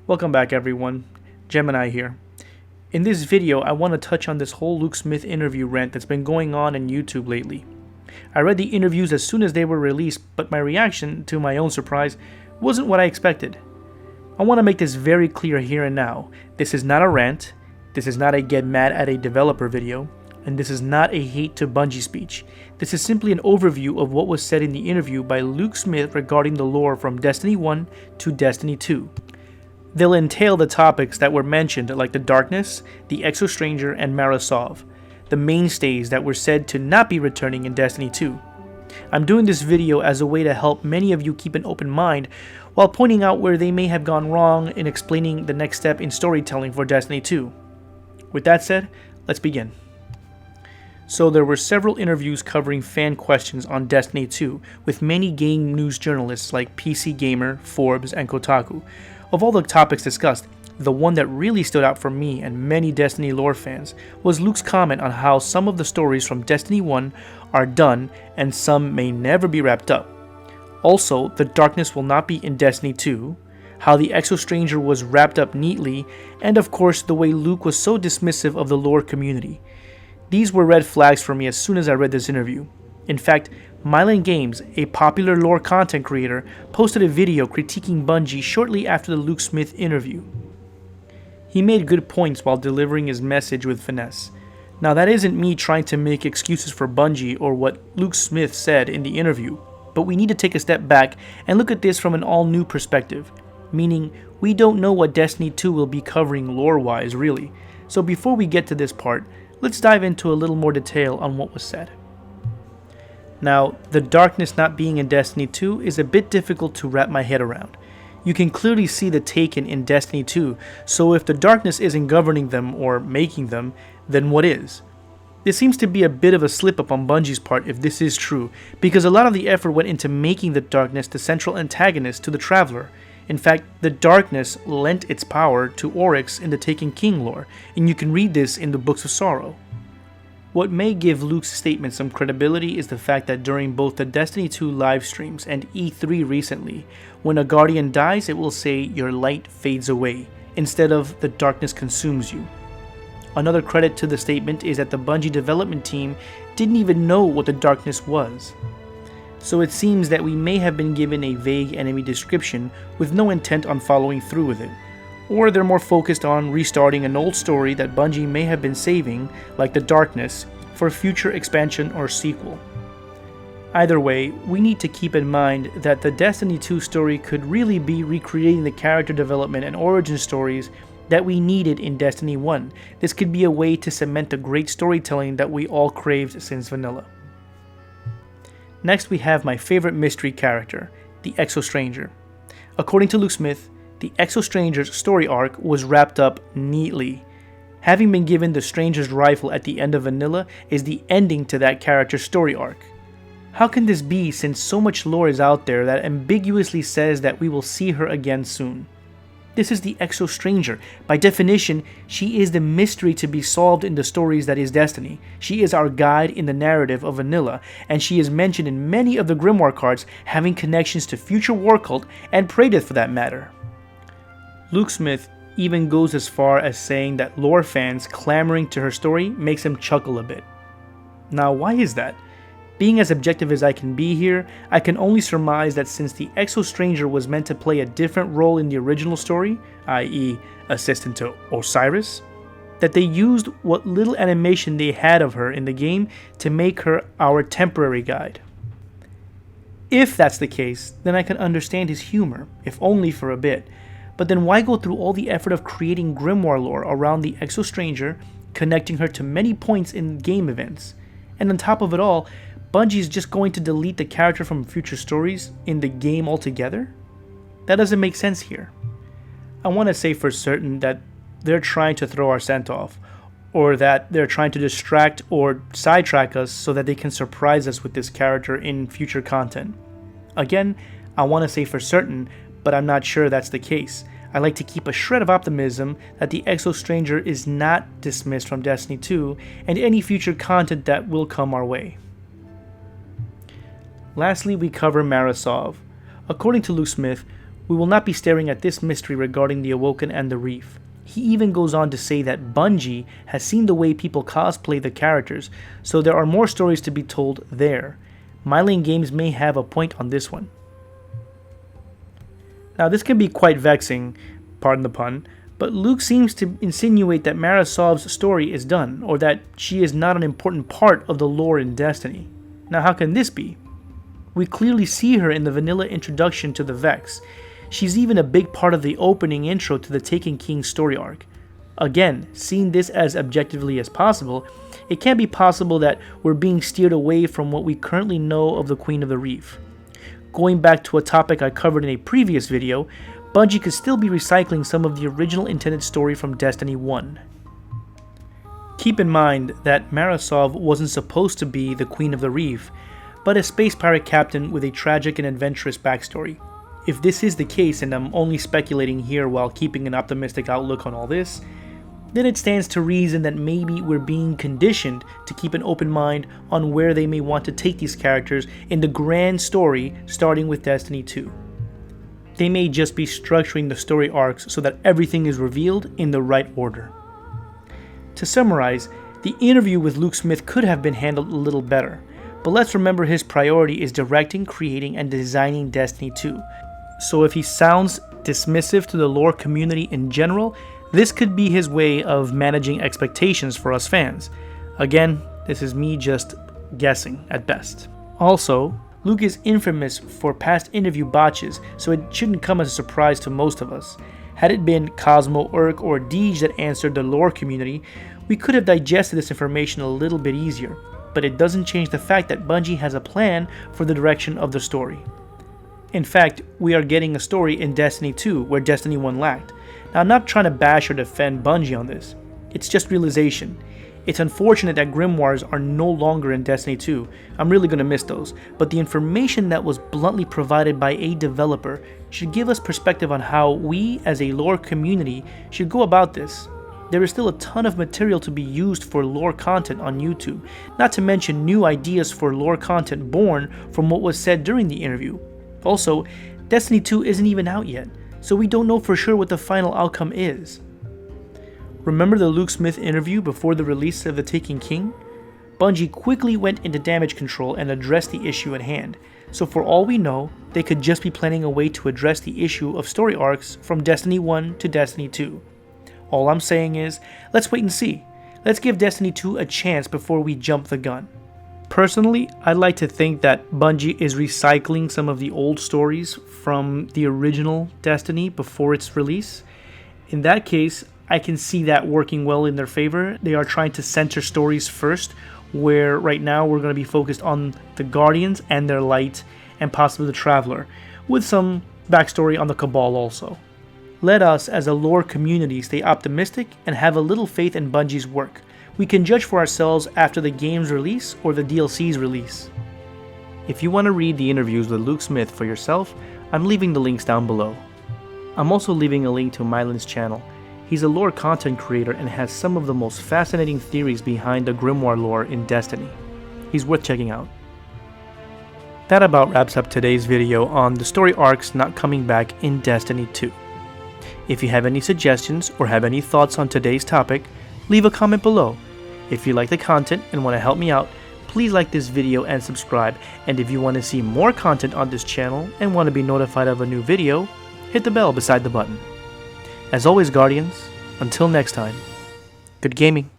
Welcome back everyone, Gemini here. In this video, I want to touch on this whole Luke Smith interview rant that's been going on YouTube lately. I read the interviews as soon as they were released, but my reaction, to my own surprise, wasn't what I expected. I want to make this very clear here and now. This is not a rant, this is not a get mad at a developer video, and this is not a hate to Bungie speech. This is simply an overview of what was said in the interview by Luke Smith regarding the lore from Destiny 1 to Destiny 2. They'll entail the topics that were mentioned like the Darkness, the Exostranger, and Marasov, the mainstays that were said to not be returning in Destiny 2. I'm doing this video as a way to help many of you keep an open mind while pointing out where they may have gone wrong in explaining the next step in storytelling for Destiny 2. With that said, let's begin. So there were several interviews covering fan questions on Destiny 2 with many game news journalists like PC Gamer, Forbes, and Kotaku. Of all the topics discussed, the one that really stood out for me and many Destiny lore fans was Luke's comment on how some of the stories from Destiny 1 are done and some may never be wrapped up. Also, the Darkness will not be in Destiny 2, how the Exostranger was wrapped up neatly, and of course the way Luke was so dismissive of the lore community. These were red flags for me as soon as I read this interview. In fact, Mylan Games, a popular lore content creator, posted a video critiquing Bungie shortly after the Luke Smith interview. He made good points while delivering his message with finesse. Now that isn't me trying to make excuses for Bungie or what Luke Smith said in the interview, but we need to take a step back and look at this from an all-new perspective, meaning we don't know what Destiny 2 will be covering lore-wise really. So before we get to this part, let's dive into a little more detail on what was said. Now, the Darkness not being in Destiny 2 is a bit difficult to wrap my head around. You can clearly see the Taken in Destiny 2, so if the Darkness isn't governing them or making them, then what is? This seems to be a bit of a slip-up on Bungie's part if this is true, because a lot of the effort went into making the Darkness the central antagonist to the Traveler. In fact, the Darkness lent its power to Oryx in the Taken King lore, and you can read this in the Books of Sorrow. What may give Luke's statement some credibility is the fact that during both the Destiny 2 live streams and E3 recently, when a Guardian dies it will say your light fades away, instead of the darkness consumes you. Another credit to the statement is that the Bungie development team didn't even know what the darkness was. So it seems that we may have been given a vague enemy description with no intent on following through with it. Or they're more focused on restarting an old story that Bungie may have been saving, like the Darkness, for future expansion or sequel. Either way, we need to keep in mind that the Destiny 2 story could really be recreating the character development and origin stories that we needed in Destiny 1. This could be a way to cement the great storytelling that we all craved since vanilla. Next we have my favorite mystery character, the Exostranger. According to Luke Smith, the Exostranger's story arc was wrapped up neatly. Having been given the Stranger's rifle at the end of vanilla is the ending to that character's story arc. How can this be since so much lore is out there that ambiguously says that we will see her again soon? This is the Exostranger. By definition, she is the mystery to be solved in the stories that is Destiny. She is our guide in the narrative of vanilla, and she is mentioned in many of the Grimoire cards having connections to future War Cult and Praedyth for that matter. Luke Smith even goes as far as saying that lore fans clamoring to her story makes him chuckle a bit. Now why is that? Being as objective as I can be here, I can only surmise that since the Exostranger was meant to play a different role in the original story, i.e. assistant to Osiris, that they used what little animation they had of her in the game to make her our temporary guide. If that's the case, then I can understand his humor, if only for a bit. But then why go through all the effort of creating Grimoire lore around the Exostranger, connecting her to many points in game events? And on top of it all, Bungie is just going to delete the character from future stories in the game altogether? That doesn't make sense here. I want to say for certain that they're trying to throw our scent off, or that they're trying to distract or sidetrack us so that they can surprise us with this character in future content. Again, I want to say for certain, but I'm not sure that's the case. I like to keep a shred of optimism that the Exostranger is not dismissed from Destiny 2 and any future content that will come our way. Lastly, we cover Marasov. According to Luke Smith, We will not be staring at this mystery regarding the Awoken and the Reef. He even goes on to say that Bungie has seen the way people cosplay the characters, so there are more stories to be told there. Myling Games may have a point on this one. Now this can be quite vexing, pardon the pun, but Luke seems to insinuate that Mara Sov's story is done, or that she is not an important part of the lore in Destiny. Now how can this be? We clearly see her in the vanilla introduction to the Vex. She's even a big part of the opening intro to the Taken King story arc. Again, seeing this as objectively as possible, it can be possible that we're being steered away from what we currently know of the Queen of the Reef. Going back to a topic I covered in a previous video, Bungie could still be recycling some of the original intended story from Destiny 1. Keep in mind that Mara Sov wasn't supposed to be the Queen of the Reef, but a space pirate captain with a tragic and adventurous backstory. If this is the case, and I'm only speculating here while keeping an optimistic outlook on all this, then it stands to reason that maybe we're being conditioned to keep an open mind on where they may want to take these characters in the grand story starting with Destiny 2. They may just be structuring the story arcs so that everything is revealed in the right order. To summarize, the interview with Luke Smith could have been handled a little better, but let's remember his priority is directing, creating, and designing Destiny 2. So if he sounds dismissive to the lore community in general, this could be his way of managing expectations for us fans. Again, this is me just guessing at best. Also, Luke is infamous for past interview botches, so it shouldn't come as a surprise to most of us. Had it been Cosmo, Urk, or Deej that answered the lore community, we could have digested this information a little bit easier, but it doesn't change the fact that Bungie has a plan for the direction of the story. In fact, we are getting a story in Destiny 2 where Destiny 1 lacked. Now, I'm not trying to bash or defend Bungie on this, it's just realization. It's unfortunate that grimoires are no longer in Destiny 2, I'm really going to miss those, but the information that was bluntly provided by a developer should give us perspective on how we as a lore community should go about this. There is still a ton of material to be used for lore content on YouTube, not to mention new ideas for lore content born from what was said during the interview. Also, Destiny 2 isn't even out yet, so we don't know for sure what the final outcome is. Remember the Luke Smith interview before the release of The Taken King? Bungie quickly went into damage control and addressed the issue at hand, so for all we know, they could just be planning a way to address the issue of story arcs from Destiny 1 to Destiny 2. All I'm saying is, let's wait and see. Let's give Destiny 2 a chance before we jump the gun. Personally, I'd like to think that Bungie is recycling some of the old stories from the original Destiny before its release. In that case, I can see that working well in their favor. They are trying to center stories first, where right now we're going to be focused on the Guardians and their light, and possibly the Traveler, with some backstory on the Cabal also. Let us, as a lore community, stay optimistic and have a little faith in Bungie's work. We can judge for ourselves after the game's release or the DLC's release. If you want to read the interviews with Luke Smith for yourself, I'm leaving the links down below. I'm also leaving a link to Mylon's channel. He's a lore content creator and has some of the most fascinating theories behind the grimoire lore in Destiny. He's worth checking out. That about wraps up today's video on the story arcs not coming back in Destiny 2. If you have any suggestions or have any thoughts on today's topic, leave a comment below. If you like the content and want to help me out, please like this video and subscribe. And if you want to see more content on this channel and want to be notified of a new video, hit the bell beside the button. As always, Guardians, until next time, good gaming.